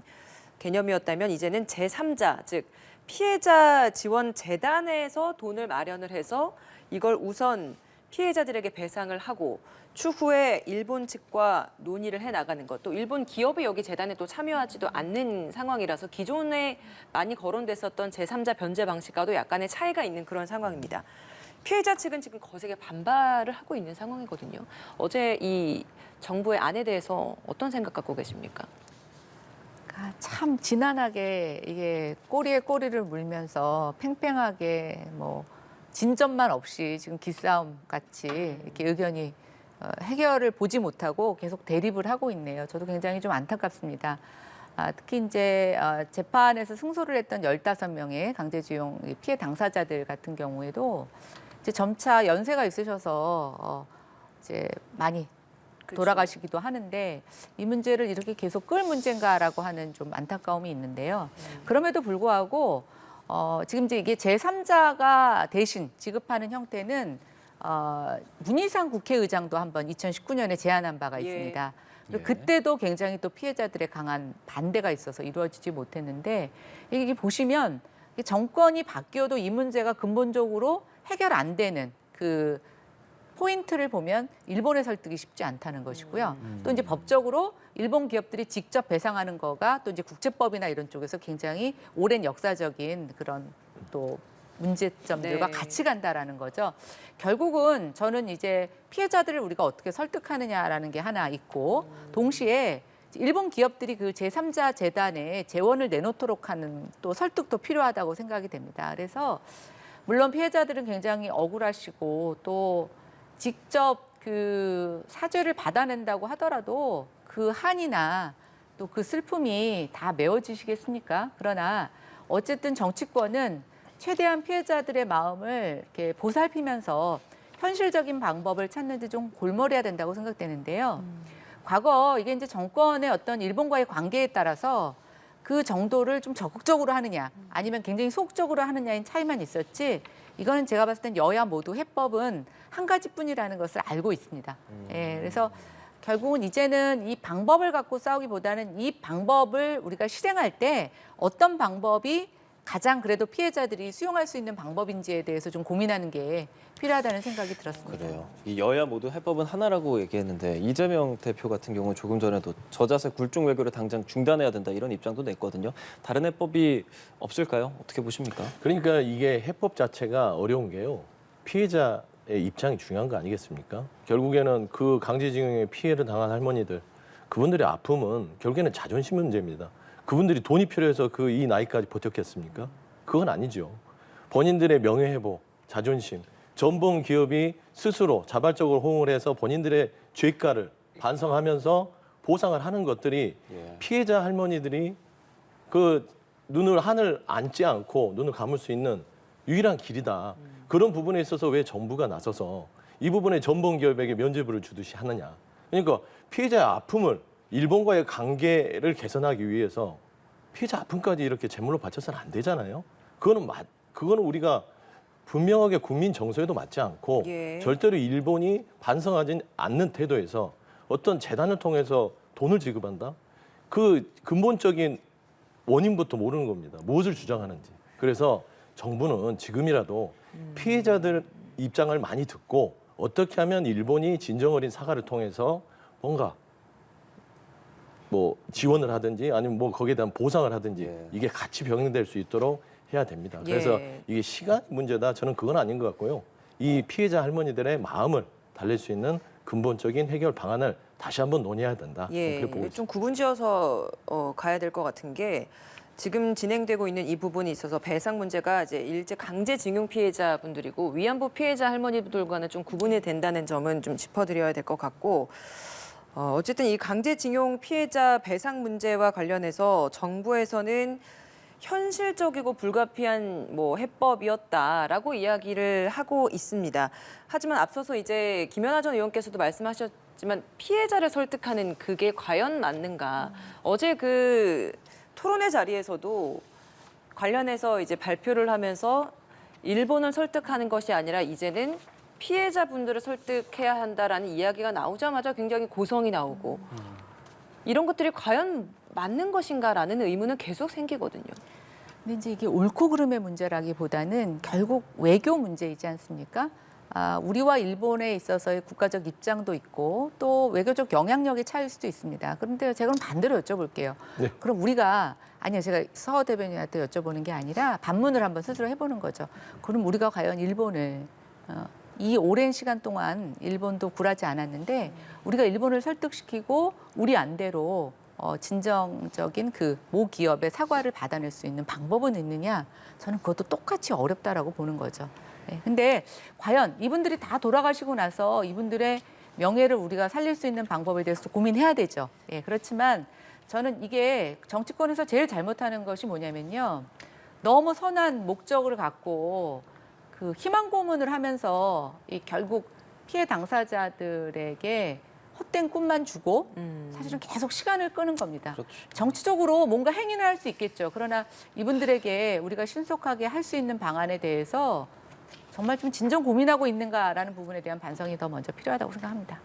개념이었다면 이제는 제3자, 즉 피해자 지원 재단에서 돈을 마련을 해서 이걸 우선 피해자들에게 배상을 하고 추후에 일본 측과 논의를 해 나가는 것, 또 일본 기업이 여기 재단에 또 참여하지도 않는 상황이라서 기존에 많이 거론됐었던 제3자 변제 방식과도 약간의 차이가 있는 그런 상황입니다. 피해자 측은 지금 거세게 반발을 하고 있는 상황이거든요. 어제 이 정부의 안에 대해서 어떤 생각 갖고 계십니까? 참 지난하게 이게 꼬리에 꼬리를 물면서 팽팽하게 뭐 진전만 없이 지금 기싸움 같이 이렇게 의견이 해결을 보지 못하고 계속 대립을 하고 있네요. 저도 굉장히 좀 안타깝습니다. 특히 이제 재판에서 승소를 했던 15명의 강제징용 피해 당사자들 같은 경우에도 이제 점차 연세가 있으셔서 이제 많이 돌아가시기도 하는데 이 문제를 이렇게 계속 끌 문제인가라고 하는 좀 안타까움이 있는데요. 그럼에도 불구하고 지금 이제 이게 제3자가 대신 지급하는 형태는 문희상 국회의장도 한번 2019년에 제안한 바가 있습니다. 그리고 그때도 굉장히 또 피해자들의 강한 반대가 있어서 이루어지지 못했는데 이게 보시면 정권이 바뀌어도 이 문제가 근본적으로 해결 안 되는 그 포인트를 보면 일본의 설득이 쉽지 않다는 것이고요. 또 이제 법적으로 일본 기업들이 직접 배상하는 거가 또 이제 국제법이나 이런 쪽에서 굉장히 오랜 역사적인 그런 또 문제점들과 네. 같이 간다라는 거죠. 결국은 저는 이제 피해자들을 우리가 어떻게 설득하느냐라는 게 하나 있고 동시에 일본 기업들이 그 제3자 재단에 재원을 내놓도록 하는 또 설득도 필요하다고 생각이 됩니다. 그래서 물론 피해자들은 굉장히 억울하시고 또 직접 그 사죄를 받아낸다고 하더라도 그 한이나 또 그 슬픔이 다 메워지시겠습니까? 그러나 어쨌든 정치권은 최대한 피해자들의 마음을 이렇게 보살피면서 현실적인 방법을 찾는 데 좀 골몰해야 된다고 생각되는데요. 과거 이게 이제 정권의 어떤 일본과의 관계에 따라서 그 정도를 좀 적극적으로 하느냐 아니면 굉장히 소극적으로 하느냐인 차이만 있었지 이거는 제가 봤을 땐 여야 모두 해법은 한 가지뿐이라는 것을 알고 있습니다. 예, 그래서 결국은 이제는 이 방법을 갖고 싸우기보다는 이 방법을 우리가 실행할 때 어떤 방법이 가장 그래도 피해자들이 수용할 수 있는 방법인지에 대해서 좀 고민하는 게 필요하다는 생각이 들었습니다. 그래요. 이 여야 모두 해법은 하나라고 얘기했는데 이재명 대표 같은 경우는 조금 전에도 저자세 굴종 외교를 당장 중단해야 된다 이런 입장도 냈거든요. 다른 해법이 없을까요? 어떻게 보십니까? 그러니까 이게 해법 자체가 어려운 게요. 피해자의 입장이 중요한 거 아니겠습니까? 결국에는 그 강제징용에 피해를 당한 할머니들, 그분들의 아픔은 결국에는 자존심 문제입니다. 그분들이 돈이 필요해서 그 이 나이까지 버텼겠습니까? 그건 아니죠. 본인들의 명예회복, 자존심, 전범 기업이 스스로 자발적으로 호응을 해서 본인들의 죄가를 반성하면서 보상을 하는 것들이 피해자 할머니들이 그 눈을 하늘 앉지 않고 눈을 감을 수 있는 유일한 길이다. 그런 부분에 있어서 왜 정부가 나서서 이 부분에 전범 기업에게 면죄부를 주듯이 하느냐. 그러니까 피해자의 아픔을 일본과의 관계를 개선하기 위해서 피해자 아픔까지 이렇게 제물로 바쳐서는 안 되잖아요. 그거는 우리가 분명하게 국민 정서에도 맞지 않고 절대로 일본이 반성하지 않는 태도에서 어떤 재단을 통해서 돈을 지급한다? 그 근본적인 원인부터 모르는 겁니다. 무엇을 주장하는지. 그래서 정부는 지금이라도 피해자들 입장을 많이 듣고 어떻게 하면 일본이 진정 어린 사과를 통해서 뭔가 뭐 지원을 하든지 아니면 뭐 거기에 대한 보상을 하든지 예. 이게 같이 병행될 수 있도록 해야 됩니다. 그래서 예. 이게 시간 문제다. 저는 그건 아닌 것 같고요. 이 피해자 할머니들의 마음을 달랠 수 있는 근본적인 해결 방안을 다시 한번 논의해야 된다. 예, 그렇게 보고 있습니다. 좀 구분지어서 가야 될 것 같은 게 지금 진행되고 있는 이 부분이 있어서 배상 문제가 이제 일제 강제징용 피해자분들이고 위안부 피해자 할머니들과는 좀 구분이 된다는 점은 좀 짚어드려야 될 것 같고 어쨌든 이 강제징용 피해자 배상 문제와 관련해서 정부에서는 현실적이고 불가피한 뭐 해법이었다라고 이야기를 하고 있습니다. 하지만 앞서서 이제 김연아 전 의원께서도 말씀하셨지만 피해자를 설득하는 그게 과연 맞는가? 어제 그 토론회 자리에서도 관련해서 이제 발표를 하면서 일본을 설득하는 것이 아니라 이제는 피해자분들을 설득해야 한다라는 이야기가 나오자마자 굉장히 고성이 나오고 이런 것들이 과연 맞는 것인가라는 의문은 계속 생기거든요. 근데 이제 이게 옳고 그름의 문제라기보다는 결국 외교 문제이지 않습니까? 우리와 일본에 있어서의 국가적 입장도 있고 또 외교적 영향력의 차이일 수도 있습니다. 그런데 제가 그럼 반대로 여쭤볼게요. 네. 그럼 우리가 아니요, 제가 서 대변인한테 여쭤보는 게 아니라 반문을 한번 스스로 해보는 거죠. 그럼 우리가 과연 일본을 이 오랜 시간 동안 일본도 굴하지 않았는데 우리가 일본을 설득시키고 우리 안대로 진정적인 그 모 기업의 사과를 받아낼 수 있는 방법은 있느냐? 저는 그것도 똑같이 어렵다라고 보는 거죠. 네. 근데 과연 이분들이 다 돌아가시고 나서 이분들의 명예를 우리가 살릴 수 있는 방법에 대해서 고민해야 되죠. 예, 그렇지만 저는 이게 정치권에서 제일 잘못하는 것이 뭐냐면요. 너무 선한 목적을 갖고 그 희망 고문을 하면서 이 결국 피해 당사자들에게 헛된 꿈만 주고 사실은 계속 시간을 끄는 겁니다. 그렇죠. 정치적으로 뭔가 행위는 할 수 있겠죠. 그러나 이분들에게 우리가 신속하게 할 수 있는 방안에 대해서 정말 좀 진정 고민하고 있는가라는 부분에 대한 반성이 더 먼저 필요하다고 생각합니다.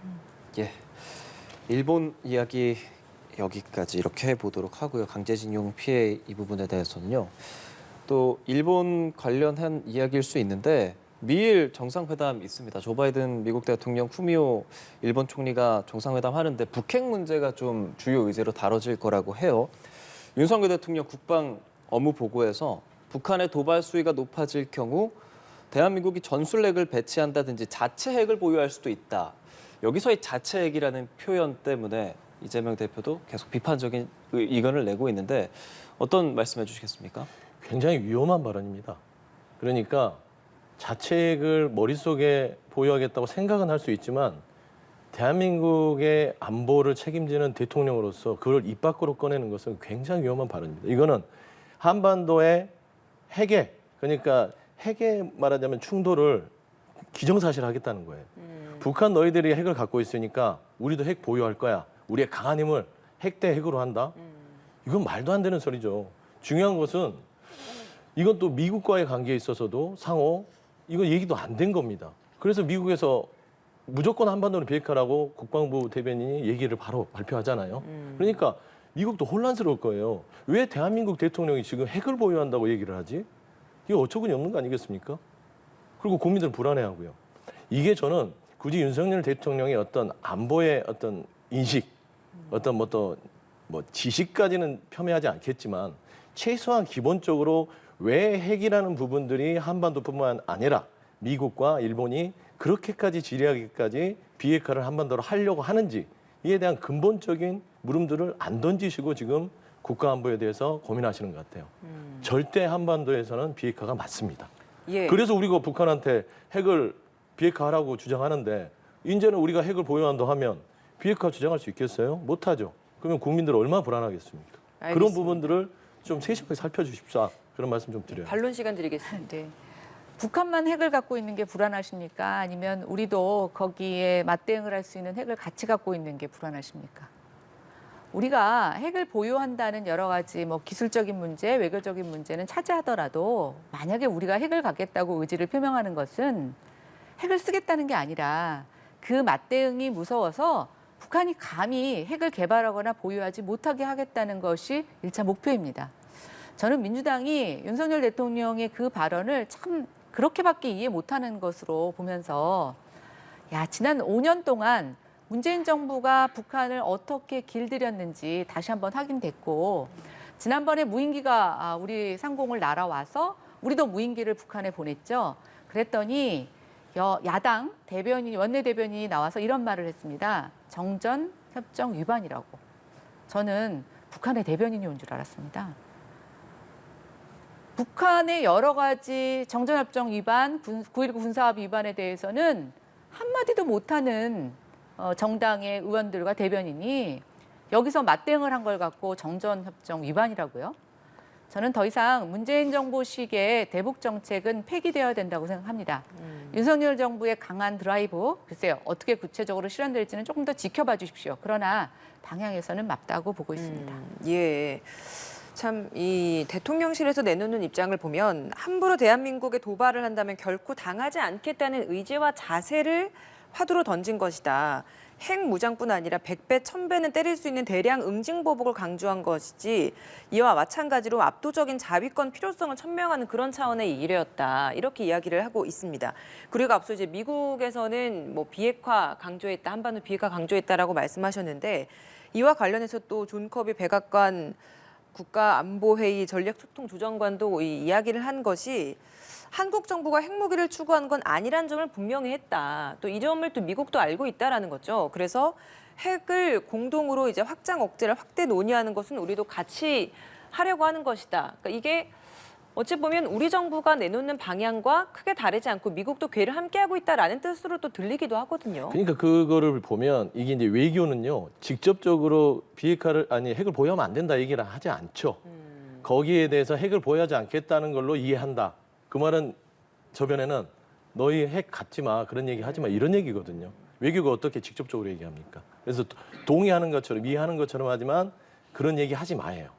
예, 일본 이야기 여기까지 이렇게 해보도록 하고요. 강제징용 피해 이 부분에 대해서는요. 또 일본 관련한 이야기일 수 있는데 미일 정상회담 있습니다. 조 바이든 미국 대통령 후미오 일본 총리가 정상회담 하는데 북핵 문제가 좀 주요 의제로 다뤄질 거라고 해요. 윤석열 대통령 국방 업무 보고에서 북한의 도발 수위가 높아질 경우 대한민국이 전술핵을 배치한다든지 자체 핵을 보유할 수도 있다. 여기서의 자체 핵이라는 표현 때문에 이재명 대표도 계속 비판적인 의견을 내고 있는데 어떤 말씀해 주시겠습니까? 굉장히 위험한 발언입니다. 그러니까 자책을 머릿속에 보유하겠다고 생각은 할 수 있지만 대한민국의 안보를 책임지는 대통령으로서 그걸 입 밖으로 꺼내는 것은 굉장히 위험한 발언입니다. 이거는 한반도의 핵에 그러니까 핵에 말하자면 충돌을 기정사실하겠다는 거예요. 북한 너희들이 핵을 갖고 있으니까 우리도 핵 보유할 거야. 우리의 강한 힘을 핵 대 핵으로 한다. 이건 말도 안 되는 소리죠. 중요한 것은 이건 또 미국과의 관계에 있어서도 상호 이거 얘기도 안 된 겁니다. 그래서 미국에서 무조건 한반도를 비핵화라고 국방부 대변인이 얘기를 바로 발표하잖아요. 그러니까 미국도 혼란스러울 거예요. 왜 대한민국 대통령이 지금 핵을 보유한다고 얘기를 하지? 이거 어처구니 없는 거 아니겠습니까? 그리고 국민들은 불안해하고요. 이게 저는 굳이 윤석열 대통령의 어떤 안보의 어떤 인식, 어떤 뭐 지식까지는 폄훼하지 않겠지만 최소한 기본적으로 왜 핵이라는 부분들이 한반도뿐만 아니라 미국과 일본이 그렇게까지 지리하기까지 비핵화를 한반도로 하려고 하는지 이에 대한 근본적인 물음들을 안 던지시고 지금 국가안보에 대해서 고민하시는 것 같아요. 절대 한반도에서는 비핵화가 맞습니다. 예. 그래서 우리가 북한한테 핵을 비핵화하라고 주장하는데 이제는 우리가 핵을 보유한다 하면 비핵화 주장할 수 있겠어요? 못하죠. 그러면 국민들 얼마나 불안하겠습니까? 알겠습니다. 그런 부분들을 좀 세심하게 살펴주십사. 그런 말씀 좀 드려요. 반론 시간 드리겠습니다. 네. 북한만 핵을 갖고 있는 게 불안하십니까? 아니면 우리도 거기에 맞대응을 할 수 있는 핵을 같이 갖고 있는 게 불안하십니까? 우리가 핵을 보유한다는 여러 가지 뭐 기술적인 문제, 외교적인 문제는 차지하더라도 만약에 우리가 핵을 갖겠다고 의지를 표명하는 것은 핵을 쓰겠다는 게 아니라 그 맞대응이 무서워서 북한이 감히 핵을 개발하거나 보유하지 못하게 하겠다는 것이 1차 목표입니다. 저는 민주당이 윤석열 대통령의 그 발언을 참 그렇게밖에 이해 못하는 것으로 보면서 야, 지난 5년 동안 문재인 정부가 북한을 어떻게 길들였는지 다시 한번 확인됐고 지난번에 무인기가 우리 상공을 날아와서 우리도 무인기를 북한에 보냈죠. 그랬더니 야당 대변인, 원내대변인이 나와서 이런 말을 했습니다. 정전협정 위반이라고. 저는 북한의 대변인이 온 줄 알았습니다. 북한의 여러 가지 정전협정 위반, 9.19 군사합의 위반에 대해서는 한마디도 못하는 정당의 의원들과 대변인이 여기서 맞대응을 한 걸 갖고 정전협정 위반이라고요? 저는 더 이상 문재인 정부식의 대북 정책은 폐기되어야 된다고 생각합니다. 윤석열 정부의 강한 드라이브, 글쎄요, 어떻게 구체적으로 실현될지는 조금 더 지켜봐 주십시오. 그러나 방향에서는 맞다고 보고 있습니다. 예. 참 이 대통령실에서 내놓는 입장을 보면 함부로 대한민국에 도발을 한다면 결코 당하지 않겠다는 의지와 자세를 화두로 던진 것이다. 핵무장뿐 아니라 100배, 1000배는 때릴 수 있는 대량 응징보복을 강조한 것이지 이와 마찬가지로 압도적인 자위권 필요성을 천명하는 그런 차원의 일이었다. 이렇게 이야기를 하고 있습니다. 그리고 앞서 이제 미국에서는 뭐 비핵화 강조했다, 한반도 비핵화 강조했다라고 말씀하셨는데 이와 관련해서 또 존 커비 백악관 국가안보회의 전략소통조정관도 이 이야기를 한 것이 한국 정부가 핵무기를 추구한 건 아니란 점을 분명히 했다. 또 이 점을 또 미국도 알고 있다라는 거죠. 그래서 핵을 공동으로 이제 확장 억제를 확대 논의하는 것은 우리도 같이 하려고 하는 것이다. 그러니까 이게 어찌 보면 우리 정부가 내놓는 방향과 크게 다르지 않고 미국도 궤를 함께하고 있다라는 뜻으로 또 들리기도 하거든요. 그러니까 그거를 보면 이게 이제 외교는요 직접적으로 비핵화를 아니 핵을 보유하면 안 된다 얘기를 하지 않죠. 거기에 대해서 핵을 보유하지 않겠다는 걸로 이해한다. 그 말은 저변에는 너희 핵 갖지 마 그런 얘기 하지 마 이런 얘기거든요. 외교가 어떻게 직접적으로 얘기합니까? 그래서 동의하는 것처럼 이해하는 것처럼 하지만 그런 얘기 하지 마예요.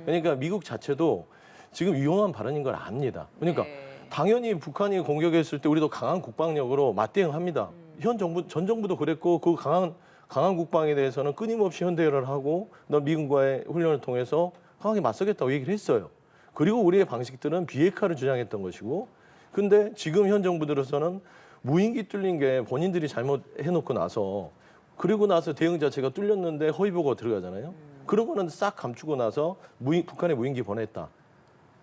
그러니까 미국 자체도 지금 위험한 발언인 걸 압니다. 그러니까 당연히 북한이 공격했을 때 우리도 강한 국방력으로 맞대응합니다. 현 정부, 전 정부도 그랬고 그 강한 국방에 대해서는 끊임없이 현대화를 하고 미군과의 훈련을 통해서 강하게 맞서겠다고 얘기를 했어요. 그리고 우리의 방식들은 비핵화를 주장했던 것이고 근데 지금 현 정부 들어서는 무인기 뚫린 게 본인들이 잘못해놓고 나서 그리고 나서 대응 자체가 뚫렸는데 허위 보고가 들어가잖아요. 그런 거는 싹 감추고 나서 북한에 무인기 보냈다.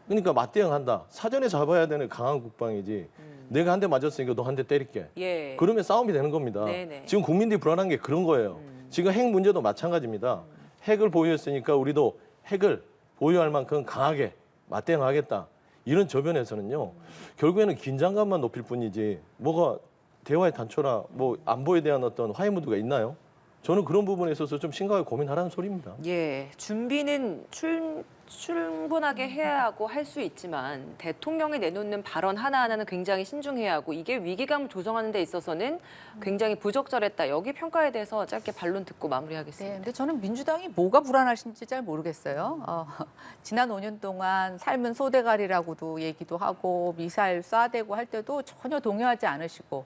그러니까 맞대응한다. 사전에 잡아야 되는 강한 국방이지. 내가 한 대 맞았으니까 너 한 대 때릴게. 예. 그러면 싸움이 되는 겁니다. 네네. 지금 국민들이 불안한 게 그런 거예요. 지금 핵 문제도 마찬가지입니다. 핵을 보유했으니까 우리도 핵을 보유할 만큼 강하게 맞대응하겠다. 이런 저변에서는요. 결국에는 긴장감만 높일 뿐이지 뭐가 대화의 단초나 뭐 안보에 대한 어떤 화해 무드가 있나요? 저는 그런 부분에 있어서 좀 심각하게 고민하라는 소리입니다. 예, 준비는 충분하게 해야 하고 할 수 있지만 대통령이 내놓는 발언 하나하나는 굉장히 신중해야 하고 이게 위기감을 조성하는 데 있어서는 굉장히 부적절했다. 여기 평가에 대해서 짧게 반론 듣고 마무리하겠습니다. 네, 근데 저는 민주당이 뭐가 불안하신지 잘 모르겠어요. 지난 5년 동안 삶은 소대가리라고도 얘기도 하고 미사일 쏴대고 할 때도 전혀 동요하지 않으시고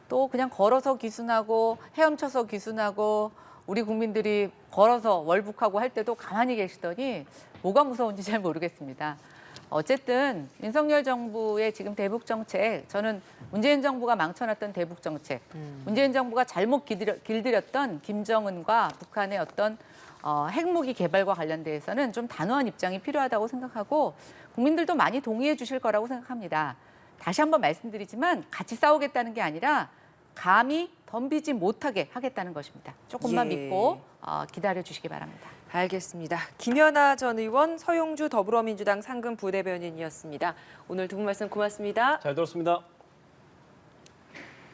또 그냥 걸어서 기순하고 헤엄쳐서 기순하고 우리 국민들이 걸어서 월북하고 할 때도 가만히 계시더니 뭐가 무서운지 잘 모르겠습니다. 어쨌든 윤석열 정부의 지금 대북 정책, 저는 문재인 정부가 망쳐놨던 대북 정책, 문재인 정부가 잘못 길들였던 김정은과 북한의 어떤 핵무기 개발과 관련돼서는 좀 단호한 입장이 필요하다고 생각하고 국민들도 많이 동의해 주실 거라고 생각합니다. 다시 한번 말씀드리지만 같이 싸우겠다는 게 아니라 감히 덤비지 못하게 하겠다는 것입니다. 조금만 예. 믿고 기다려 주시기 바랍니다. 알겠습니다. 김연아 전 의원, 서용주 더불어민주당 상근 부대변인이었습니다. 오늘 두 분 말씀 고맙습니다. 잘 들었습니다.